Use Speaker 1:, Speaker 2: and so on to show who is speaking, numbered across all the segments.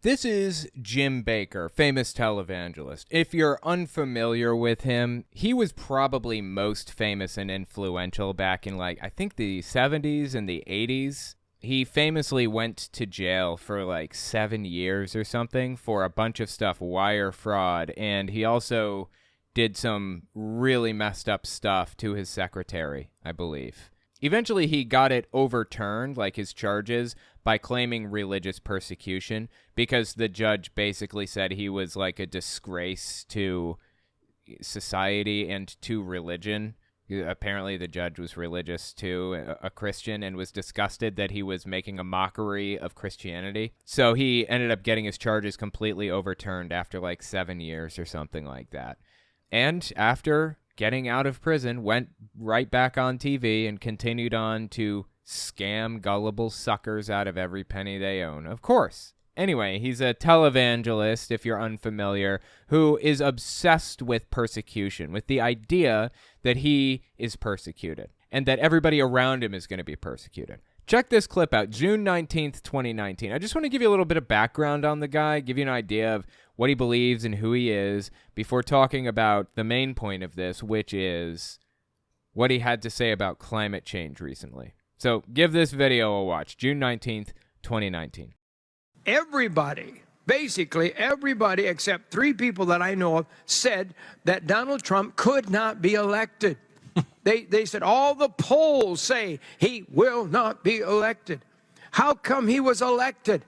Speaker 1: This is Jim Bakker, famous televangelist. If you're unfamiliar with him, he was probably most famous and influential back in, I think the 70s and the 80s. He famously went to jail for 7 years or something for a bunch of stuff, wire fraud, and he also did some really messed up stuff to his secretary, I believe. Eventually, he got it overturned, his charges, by claiming religious persecution because the judge basically said he was a disgrace to society and to religion. Apparently, the judge was religious too, a Christian, and was disgusted that he was making a mockery of Christianity. So he ended up getting his charges completely overturned after 7 years or something like that. And after getting out of prison, went right back on TV and continued on to scam gullible suckers out of every penny they own, of course. Anyway, he's a televangelist, if you're unfamiliar, who is obsessed with persecution, with the idea that he is persecuted and that everybody around him is going to be persecuted. Check this clip out, June 19th, 2019. I just want to give you a little bit of background on the guy, give you an idea of what he believes and who he is before talking about the main point of this, which is what he had to say about climate change recently. So give this video a watch, June 19th, 2019.
Speaker 2: Everybody, basically everybody except 3 people that I know of said that Donald Trump could not be elected. They said all the polls say he will not be elected. How come he was elected?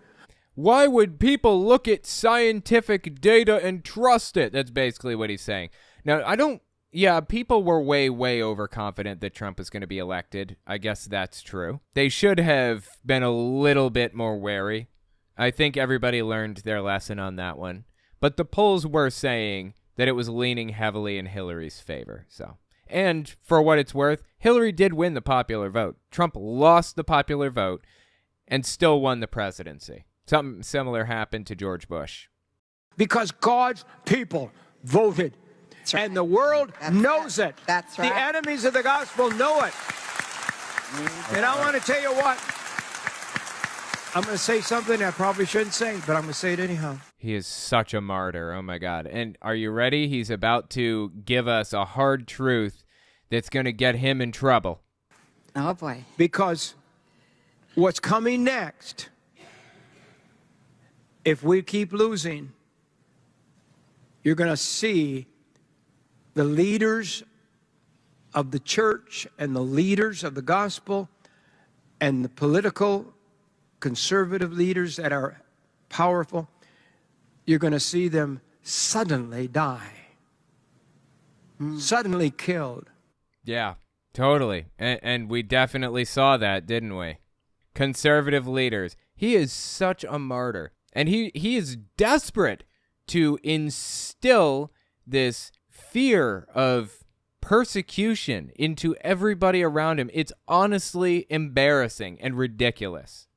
Speaker 1: Why would people look at scientific data and trust it? That's basically what he's saying. Now, people were way, way overconfident that Trump was going to be elected. I guess that's true. They should have been a little bit more wary. I think everybody learned their lesson on that one. But the polls were saying that it was leaning heavily in Hillary's favor. And for what it's worth, Hillary did win the popular vote. Trump lost the popular vote and still won the presidency. Something similar happened to George Bush.
Speaker 2: Because God's people voted. That's right. And the world knows it.
Speaker 3: That's right.
Speaker 2: The enemies of the gospel know it. And I want to tell you what. I'm going to say something I probably shouldn't say, but I'm going to say it anyhow.
Speaker 1: He is such a martyr. Oh, my God. And are you ready? He's about to give us a hard truth that's going to get him in trouble.
Speaker 3: Oh, boy.
Speaker 2: Because what's coming next, if we keep losing, you're going to see the leaders of the church and the leaders of the gospel and the political conservative leaders that are powerful, you're going to see them suddenly die, suddenly killed.
Speaker 1: Yeah, totally. And we definitely saw that, didn't we? Conservative leaders. He is such a martyr. And he is desperate to instill this fear of persecution into everybody around him. It's honestly embarrassing and ridiculous.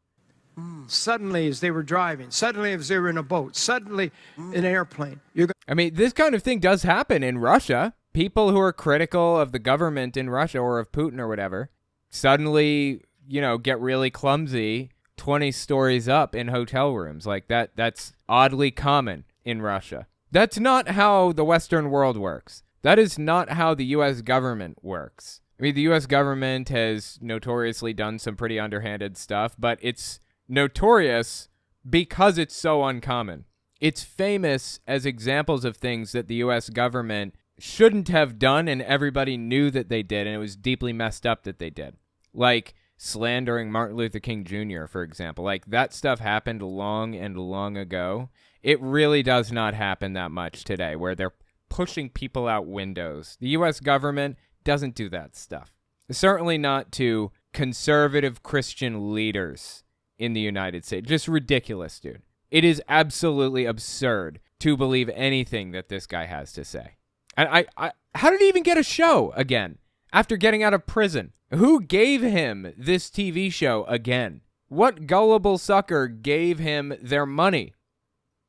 Speaker 2: Suddenly as they were driving, suddenly as they were in a boat, suddenly in an airplane.
Speaker 1: This kind of thing does happen in Russia. People who are critical of the government in Russia or of Putin or whatever suddenly, get really clumsy 20 stories up in hotel rooms like that. That's oddly common in Russia. That's not how the Western world works. That is not how the U.S. government works. The U.S. government has notoriously done some pretty underhanded stuff, but it's notorious because it's so uncommon. It's famous as examples of things that the U.S. government shouldn't have done, and everybody knew that they did, and it was deeply messed up that they did. Like slandering Martin Luther King Jr., for example. That stuff happened long and long ago. It really does not happen that much today, where they're pushing people out windows. The U.S. government doesn't do that stuff. Certainly not to conservative Christian leaders in the United States. Just ridiculous, dude. It is absolutely absurd to believe anything that this guy has to say. And how did he even get a show again after getting out of prison? Who gave him this TV show again? What gullible sucker gave him their money?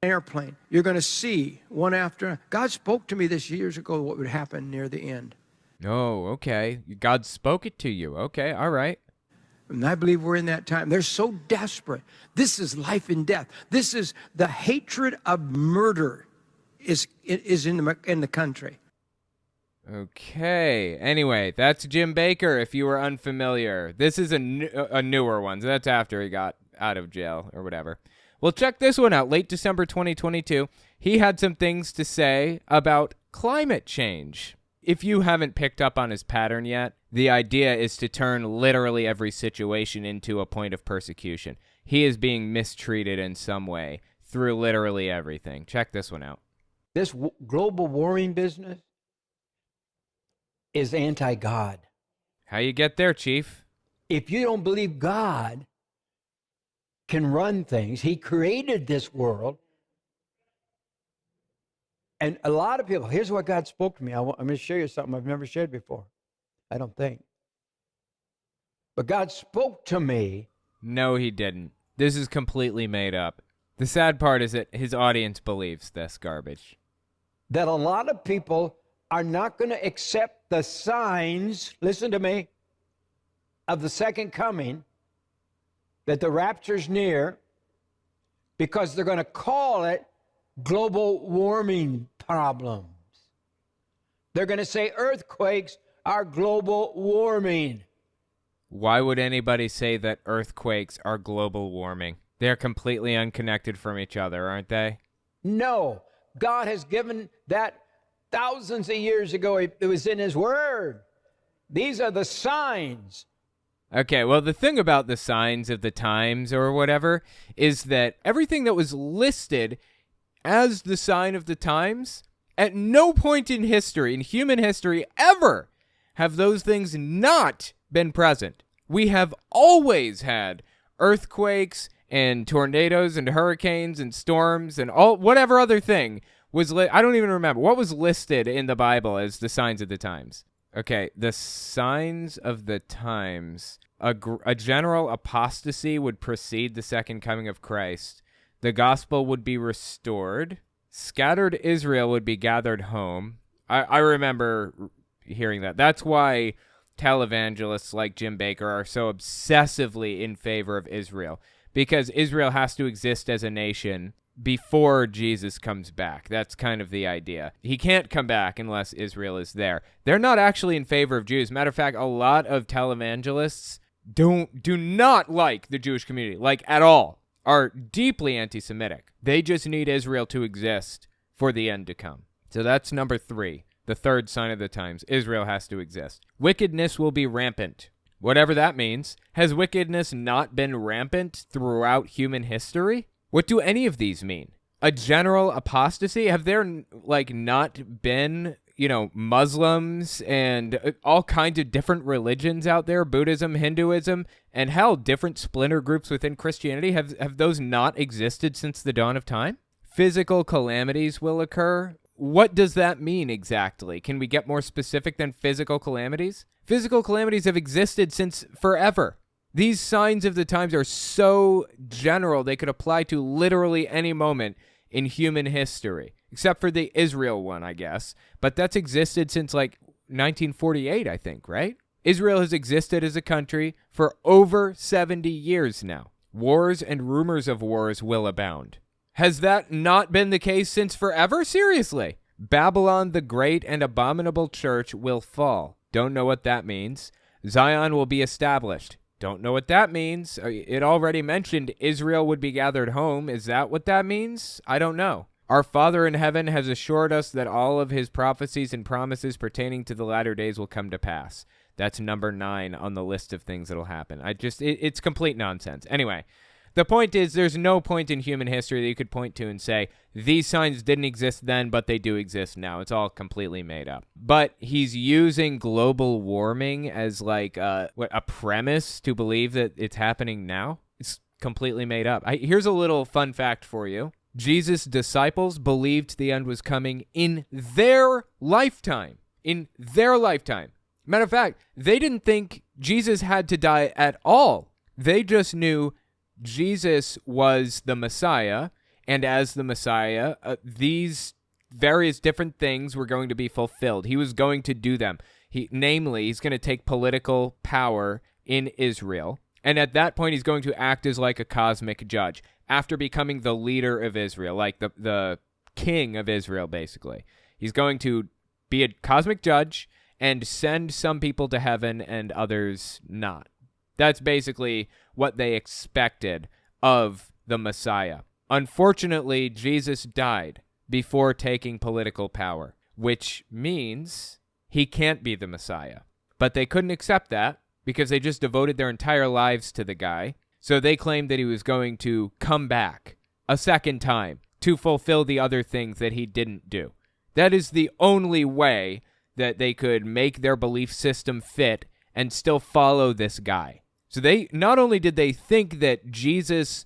Speaker 2: Airplane. You're going to see one after. God spoke to me this years ago what would happen near the end.
Speaker 1: Oh, okay. God spoke it to you. Okay, all right.
Speaker 2: And I believe we're in that time. They're so desperate. This is life and death. This is the hatred of murder is in the country.
Speaker 1: Okay. Anyway, that's Jim Bakker, if you were unfamiliar. This is a newer one, so that's after he got out of jail or whatever. Well, check this one out. Late December 2022, he had some things to say about climate change. If you haven't picked up on his pattern yet, the idea is to turn literally every situation into a point of persecution. He is being mistreated in some way through literally everything. Check this one out.
Speaker 3: This global warming business is anti-God.
Speaker 1: How you get there, Chief?
Speaker 3: If you don't believe God can run things, he created this world. And a lot of people, here's what God spoke to me. I'm going to show you something I've never shared before, I don't think. But God spoke to me.
Speaker 1: No, he didn't. This is completely made up. The sad part is that his audience believes this garbage.
Speaker 3: That a lot of people are not going to accept the signs, listen to me, of the second coming, that the rapture's near, because they're going to call it global warming problems. They're going to say earthquakes are global warming.
Speaker 1: Why would anybody say that earthquakes are global warming? They're completely unconnected from each other, aren't they?
Speaker 3: No. God has given that thousands of years ago. It was in his word. These are the signs.
Speaker 1: Okay, well, the thing about the signs of the times or whatever is that everything that was listed as the sign of the times, at no point in history, in human history, ever have those things not been present. We have always had earthquakes and tornadoes and hurricanes and storms and all whatever other thing was I don't even remember what was listed in the Bible as the signs of the times. Okay, the signs of the times. A general apostasy would precede the second coming of Christ. The gospel would be restored. Scattered Israel would be gathered home. I remember hearing that. That's why televangelists like Jim Bakker are so obsessively in favor of Israel, because Israel has to exist as a nation before Jesus comes back. That's kind of the idea. He can't come back unless Israel is there. They're not actually in favor of Jews. Matter of fact, a lot of televangelists do not like the Jewish community, like at all, are deeply anti-Semitic. They just need Israel to exist for the end to come. So that's number 3, the third sign of the times. Israel has to exist. Wickedness will be rampant. Whatever that means. Has wickedness not been rampant throughout human history? What do any of these mean? A general apostasy? Have there, not been, Muslims and all kinds of different religions out there? Buddhism, Hinduism, and hell, different splinter groups within Christianity? Have those not existed since the dawn of time? Physical calamities will occur. What does that mean exactly? Can we get more specific than physical calamities? Physical calamities have existed since forever. These signs of the times are so general, they could apply to literally any moment in human history, except for the Israel one, I guess. But that's existed since 1948, I think, right? Israel has existed as a country for over 70 years now. Wars and rumors of wars will abound. Has that not been the case since forever? Seriously. Babylon the great and abominable church will fall. Don't know what that means. Zion will be established. Don't know what that means. It already mentioned Israel would be gathered home. Is that what that means? I don't know. Our Father in heaven has assured us that all of his prophecies and promises pertaining to the latter days will come to pass. That's number 9 on the list of things that'll happen. It's complete nonsense. Anyway, the point is there's no point in human history that you could point to and say, these signs didn't exist then, but they do exist now. It's all completely made up. But he's using global warming as a premise to believe that it's happening now? It's completely made up. Here's a little fun fact for you. Jesus' disciples believed the end was coming in their lifetime. In their lifetime. Matter of fact, they didn't think Jesus had to die at all. They just knew Jesus was the Messiah, and as the Messiah, these various different things were going to be fulfilled. He was going to do them. Namely, he's going to take political power in Israel. And at that point, he's going to act as like a cosmic judge after becoming the leader of Israel, like the king of Israel, basically. He's going to be a cosmic judge and send some people to heaven and others not. That's basically what they expected of the Messiah. Unfortunately, Jesus died before taking political power, which means he can't be the Messiah. But they couldn't accept that because they just devoted their entire lives to the guy. So they claimed that he was going to come back a second time to fulfill the other things that he didn't do. That is the only way that they could make their belief system fit and still follow this guy. So they not only did they think that Jesus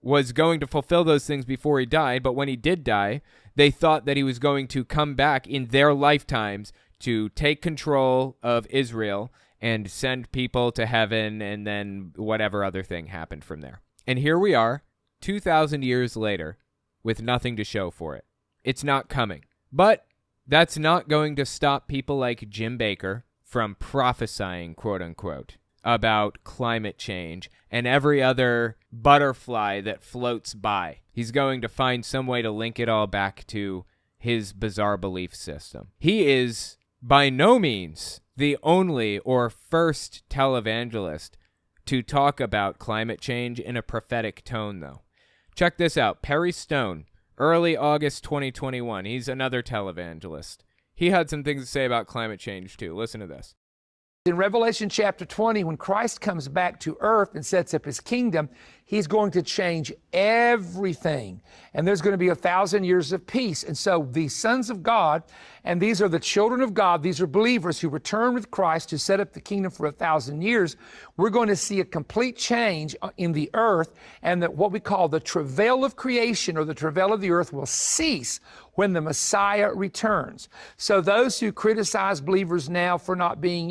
Speaker 1: was going to fulfill those things before he died, but when he did die, they thought that he was going to come back in their lifetimes to take control of Israel and send people to heaven, and then whatever other thing happened from there. And here we are, 2,000 years later, with nothing to show for it. It's not coming. But that's not going to stop people like Jim Bakker from prophesying, quote unquote, about climate change and every other butterfly that floats by. He's going to find some way to link it all back to his bizarre belief system. He is by no means the only or first televangelist to talk about climate change in a prophetic tone, though. Check this out. Perry Stone, early August 2021. He's another televangelist. He had some things to say about climate change, too. Listen to this.
Speaker 4: In Revelation chapter 20, when Christ comes back to earth and sets up his kingdom, he's going to change everything. And there's going to be 1,000 years of peace. And so the sons of God, and these are the children of God, these are believers who return with Christ to set up the kingdom for 1,000 years. We're going to see a complete change in the earth, and that what we call the travail of creation or the travail of the earth will cease when the Messiah returns. So those who criticize believers now for not being,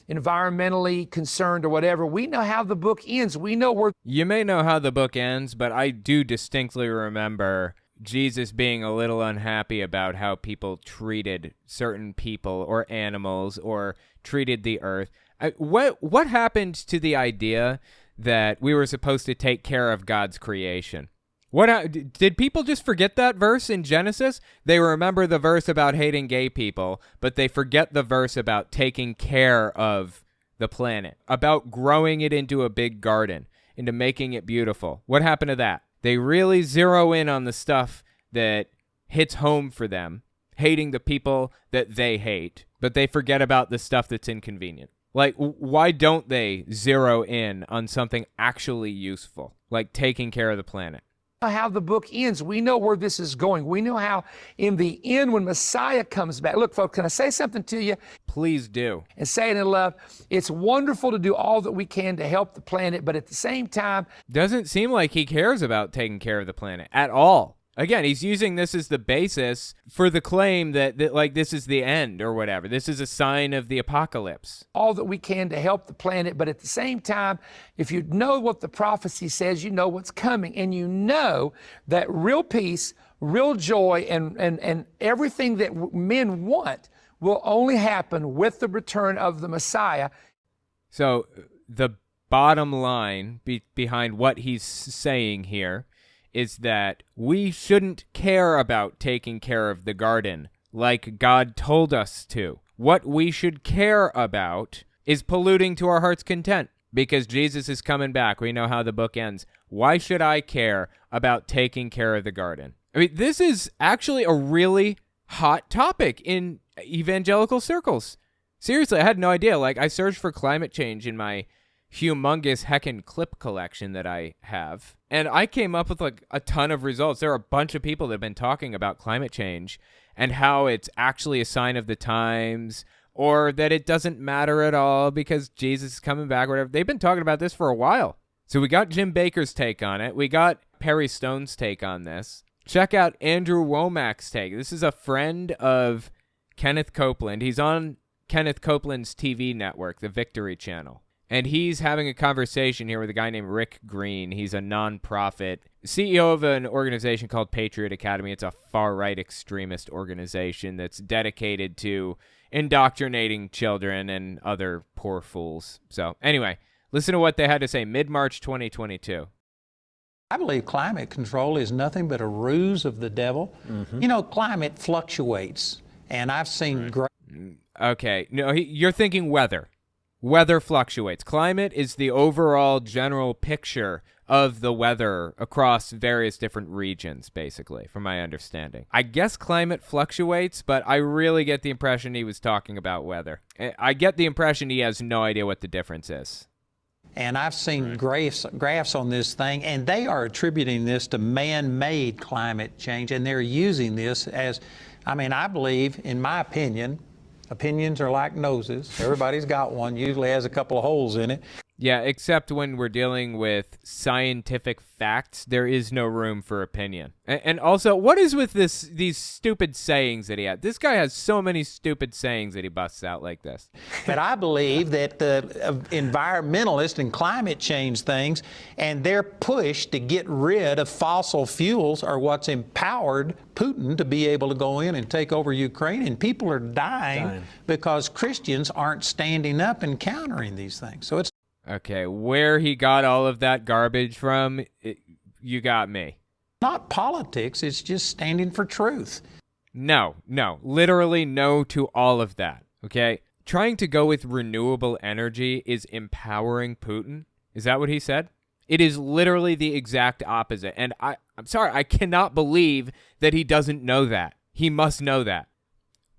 Speaker 4: environmentally concerned or whatever, we know how the book ends. We know where...
Speaker 1: You may know how the book ends, but I do distinctly remember Jesus being a little unhappy about how people treated certain people or animals or treated the earth. What happened to the idea that we were supposed to take care of God's creation? Did people just forget that verse in Genesis? They remember the verse about hating gay people, but they forget the verse about taking care of the planet, about growing it into a big garden, into making it beautiful. What happened to that? They really zero in on the stuff that hits home for them, hating the people that they hate, but they forget about the stuff that's inconvenient. Like, why don't they zero in on something actually useful, like taking care of the planet?
Speaker 4: How the book ends. We know where this is going. We know how in the end when Messiah comes back. Look, folks, can I say something to you?
Speaker 1: Please do.
Speaker 4: And say it in love. It's wonderful to do all that we can to help the planet, but at the same time...
Speaker 1: Doesn't seem like he cares about taking care of the planet at all. Again, he's using this as the basis for the claim that this is the end or whatever. This is a sign of the apocalypse.
Speaker 4: All that we can to help the planet, but at the same time, if you know what the prophecy says, you know what's coming, and you know that real peace, real joy, and everything that men want will only happen with the return of the Messiah.
Speaker 1: So the bottom line behind what he's saying here is that we shouldn't care about taking care of the garden like God told us to. What we should care about is polluting to our heart's content because Jesus is coming back. We know how the book ends. Why should I care about taking care of the garden? I mean, this is actually a really hot topic in evangelical circles. Seriously, I had no idea. Like, I searched for climate change in my humongous heckin' clip collection that I have, and I came up with like a ton of results. There are a bunch of people that have been talking about climate change and how it's actually a sign of the times, or that it doesn't matter at all because Jesus is coming back, or whatever. They've been talking about this for a while. So we got Jim Bakker's take on it. We got Perry Stone's take on this. Check out Andrew Wommack's take. This is a friend of Kenneth Copeland. He's on Kenneth Copeland's TV network, the Victory Channel. And he's having a conversation here with a guy named Rick Green. He's a nonprofit CEO of an organization called Patriot Academy. It's a far-right extremist organization that's dedicated to indoctrinating children and other poor fools. So anyway, Listen to what they had to say mid-March 2022.
Speaker 5: I believe climate control is nothing but a ruse of the devil. You know, climate fluctuates, and I've seen
Speaker 1: Okay, no, you're thinking weather. Weather fluctuates. Climate is the overall general picture of the weather across various different regions, basically, from my understanding. I guess climate fluctuates, but I really get the impression he was talking about weather. I get the impression he has no idea what the difference is.
Speaker 5: And I've seen graphs on this thing, and they are attributing this to man-made climate change, and they're using this as, I mean, I believe, in my opinion, opinions are like noses. Everybody's got one, usually has a couple of holes in it.
Speaker 1: Yeah, except when we're dealing with scientific facts, there is no room for opinion. And also, what is with these stupid sayings that he had? This guy has so many stupid sayings that he busts out like this.
Speaker 5: But I believe that the environmentalists and climate change things, and their push to get rid of fossil fuels are what's empowered Putin to be able to go in and take over Ukraine. And people are dying because Christians aren't standing up and countering these things. So it's
Speaker 1: Okay, where he got all of that garbage from, you got me.
Speaker 5: not politics, it's just standing for truth.
Speaker 1: No, literally no to all of that, okay? Trying to go with renewable energy is empowering Putin. Is that what he said? It is literally the exact opposite. And I'm sorry, I cannot believe that he doesn't know that. He must know that.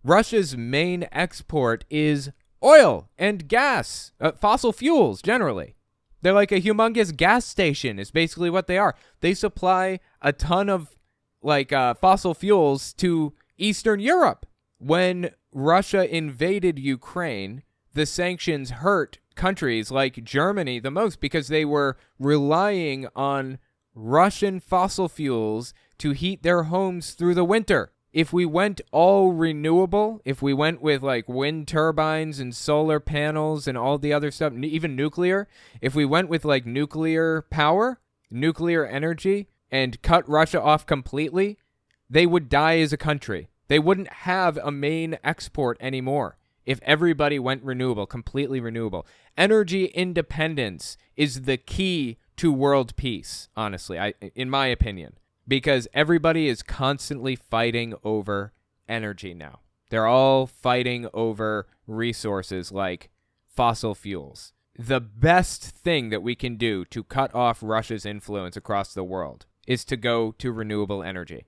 Speaker 1: Russia's main export is oil and gas, fossil fuels generally. They're like a humongous gas station is basically what they are. They supply a ton of fossil fuels to Eastern Europe. When Russia invaded Ukraine, the sanctions hurt countries like Germany the most because they were relying on Russian fossil fuels to heat their homes through the winter. If we went all renewable, if we went with like wind turbines and solar panels and all the other stuff, even nuclear, if we went with like nuclear power, nuclear energy, and cut Russia off completely, they would die as a country. They wouldn't have a main export anymore if everybody went renewable, completely renewable. Energy independence is the key to world peace, honestly, in my opinion. Because everybody is constantly fighting over energy now. They're all fighting over resources like fossil fuels. The best thing that we can do to cut off Russia's influence across the world is to go to renewable energy.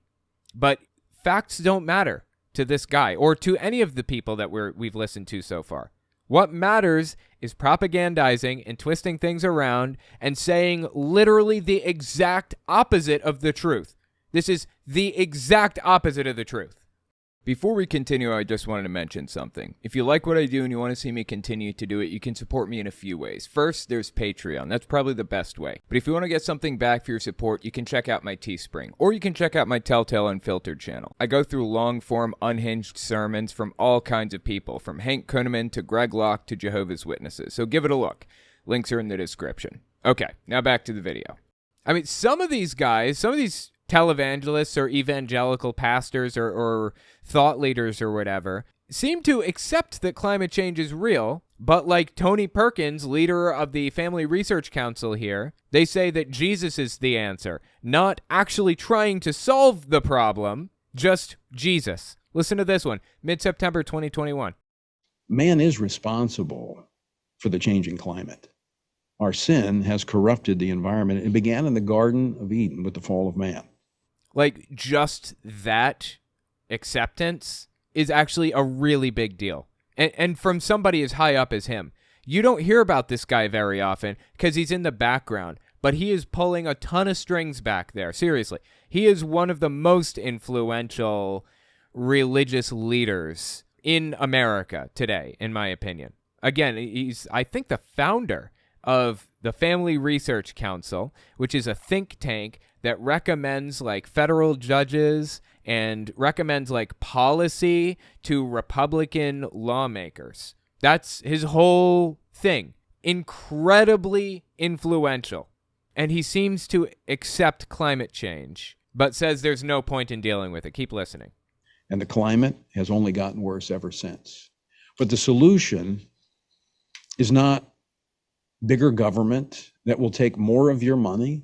Speaker 1: But facts don't matter to this guy or to any of the people that we've listened to so far. What matters is propagandizing and twisting things around and saying literally the exact opposite of the truth. This is the exact opposite of the truth. Before we continue, I just wanted to mention something. If you like what I do and you want to see me continue to do it, you can support me in a few ways. First, there's Patreon. That's probably the best way. But if you want to get something back for your support, you can check out my Teespring. Or you can check out my Telltale Unfiltered channel. I go through long-form, unhinged sermons from all kinds of people, from Hank Kunneman to Greg Locke to Jehovah's Witnesses. So give it a look. Links are in the description. Okay, now back to the video. I mean, some of these televangelists or evangelical pastors or thought leaders or whatever seem to accept that climate change is real, but like Tony Perkins, leader of the Family Research Council here, they say that Jesus is the answer, not actually trying to solve the problem, just Jesus. Listen to this one, mid-September 2021.
Speaker 6: Man is responsible for the changing climate. Our sin has corrupted the environment. It began in the Garden of Eden with the fall of man.
Speaker 1: Like, just that acceptance is actually a really big deal. And from somebody as high up as him. You don't hear about this guy very often because he's in the background, but he is pulling a ton of strings back there. Seriously. He is one of the most influential religious leaders in America today, in my opinion. Again, he's, I think, the founder of the Family Research Council, which is a think tank that recommends like federal judges and recommends like policy to Republican lawmakers. That's his whole thing. Incredibly influential. And he seems to accept climate change, but says there's no point in dealing with it. Keep listening.
Speaker 6: And the climate has only gotten worse ever since. But the solution is not bigger government that will take more of your money?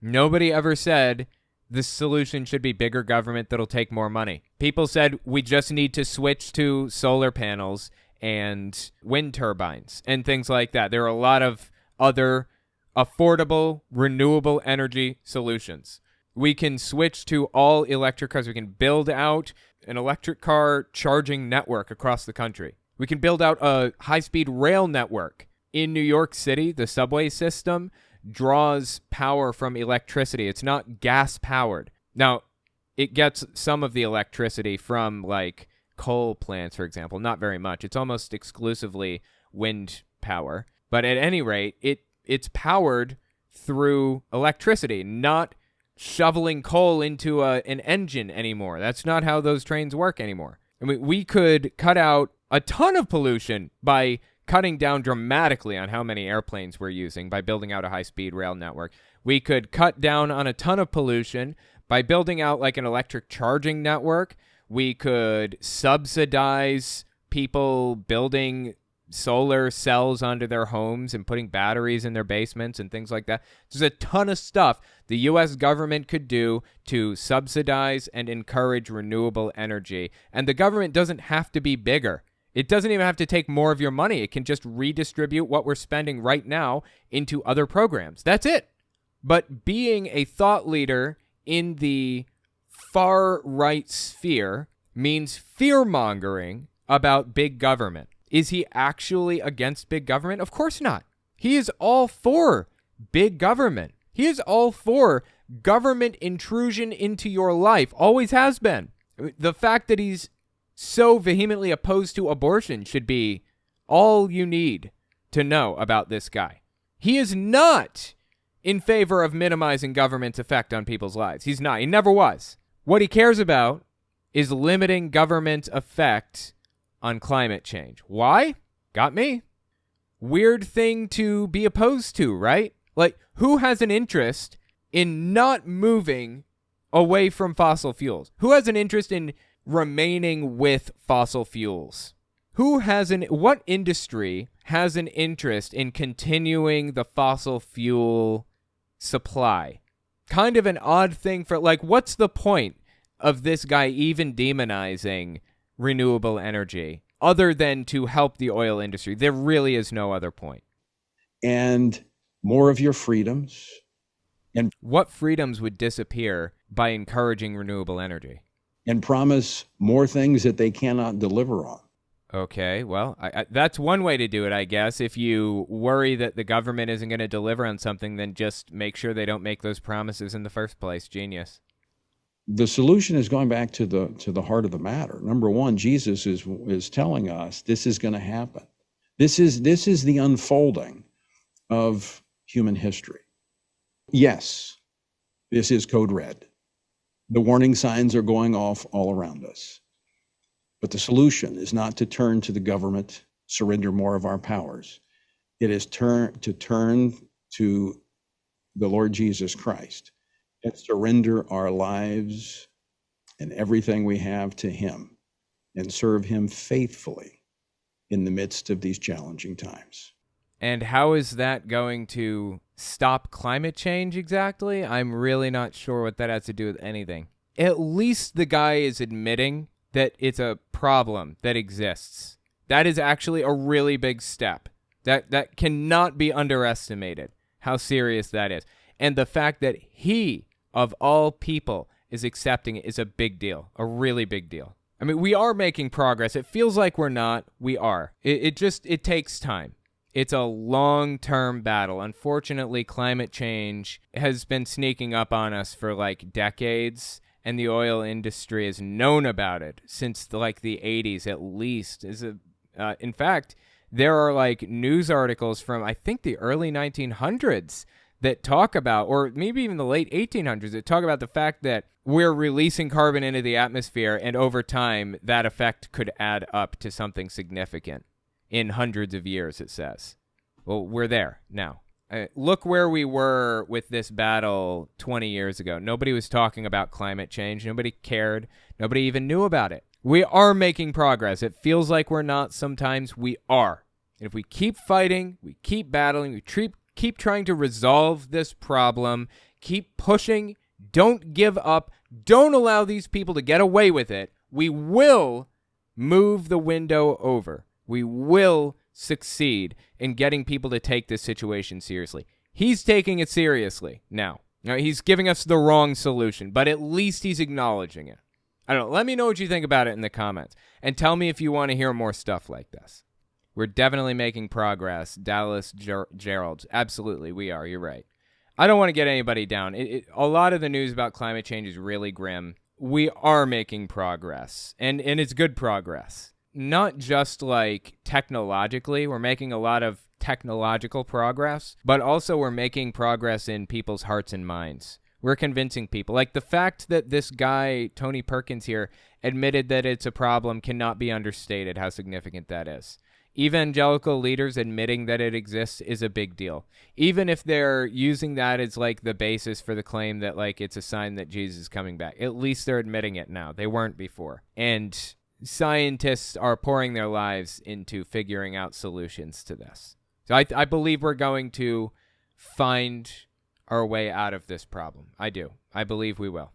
Speaker 1: Nobody ever said the solution should be bigger government that'll take more money. People said we just need to switch to solar panels and wind turbines and things like that. There are a lot of other affordable, renewable energy solutions. We can switch to all electric cars. We can build out an electric car charging network across the country. We can build out a high-speed rail network. In New York City, the subway system draws power from electricity. It's not gas-powered. Now, it gets some of the electricity from, like, coal plants, for example. Not very much. It's almost exclusively wind power. But at any rate, it's powered through electricity, not shoveling coal into an engine anymore. That's not how those trains work anymore. I mean, we could cut out a ton of pollution by cutting down dramatically on how many airplanes we're using by building out a high-speed rail network. We could cut down on a ton of pollution by building out like an electric charging network. We could subsidize people building solar cells onto their homes and putting batteries in their basements and things like that. There's a ton of stuff the U.S. government could do to subsidize and encourage renewable energy. And the government doesn't have to be bigger. It doesn't even have to take more of your money. It can just redistribute what we're spending right now into other programs. That's it. But being a thought leader in the far-right sphere means fear-mongering about big government. Is he actually against big government? Of course not. He is all for big government. He is all for government intrusion into your life. Always has been. The fact that he's so vehemently opposed to abortion should be all you need to know about this guy. He is not in favor of minimizing government's effect on people's lives. He's not. He never was. What he cares about is limiting government effect on climate change. Why? Got me. Weird thing to be opposed to, right? Like, who has an interest in not moving away from fossil fuels? Who has an interest in remaining with fossil fuels? What industry has an interest in continuing the fossil fuel supply? Kind of an odd thing for, like, what's the point of this guy even demonizing renewable energy other than to help the oil industry? There really is no other point.
Speaker 6: And more of your freedoms. And
Speaker 1: what freedoms would disappear by encouraging renewable energy?
Speaker 6: And promise more things that they cannot deliver on.
Speaker 1: Okay, well, that's one way to do it, I guess. If you worry that the government isn't going to deliver on something, then just make sure they don't make those promises in the first place. Genius.
Speaker 6: The solution is going back to the heart of the matter. Number one, Jesus is telling us this is going to happen. This is the unfolding of human history. Yes, this is code red. The warning signs are going off all around us. But the solution is not to turn to the government, surrender more of our powers. It is to turn to the Lord Jesus Christ and surrender our lives and everything we have to him and serve him faithfully in the midst of these challenging times.
Speaker 1: And how is that going to stop climate change exactly? I'm really not sure what that has to do with anything. At least the guy is admitting that it's a problem that exists. That is actually a really big step. That cannot be underestimated, how serious that is. And the fact that he, of all people, is accepting it is a big deal, a really big deal. I mean, we are making progress. It feels like we're not. We are. It takes time. It's a long-term battle. Unfortunately, climate change has been sneaking up on us for like decades, and the oil industry has known about it since the 80s at least. In fact, there are like news articles from I think the early 1900s that talk about, or maybe even the late 1800s, that talk about the fact that we're releasing carbon into the atmosphere, and over time that effect could add up to something significant. In hundreds of years, it says. Well, we're there now. Look where we were with this battle 20 years ago. Nobody was talking about climate change. Nobody cared. Nobody even knew about it. We are making progress. It feels like we're not. Sometimes we are. And if we keep fighting, we keep battling, we keep trying to resolve this problem, keep pushing, don't give up, don't allow these people to get away with it, we will move the window over. We will succeed in getting people to take this situation seriously. He's taking it seriously now. Now, he's giving us the wrong solution, but at least he's acknowledging it. I don't know. Let me know what you think about it in the comments. And tell me if you want to hear more stuff like this. We're definitely making progress. Dallas Gerald. Absolutely, we are. You're right. I don't want to get anybody down. A lot of the news about climate change is really grim. We are making progress, and it's good progress. Not just like technologically. We're making a lot of technological progress, but also we're making progress in people's hearts and minds. We're convincing people. Like the fact that this guy, Tony Perkins here, admitted that it's a problem cannot be understated how significant that is. Evangelical leaders admitting that it exists is a big deal. Even if they're using that as like the basis for the claim that like it's a sign that Jesus is coming back. At least they're admitting it now. They weren't before. And scientists are pouring their lives into figuring out solutions to this. So I believe we're going to find our way out of this problem. I do. I believe we will.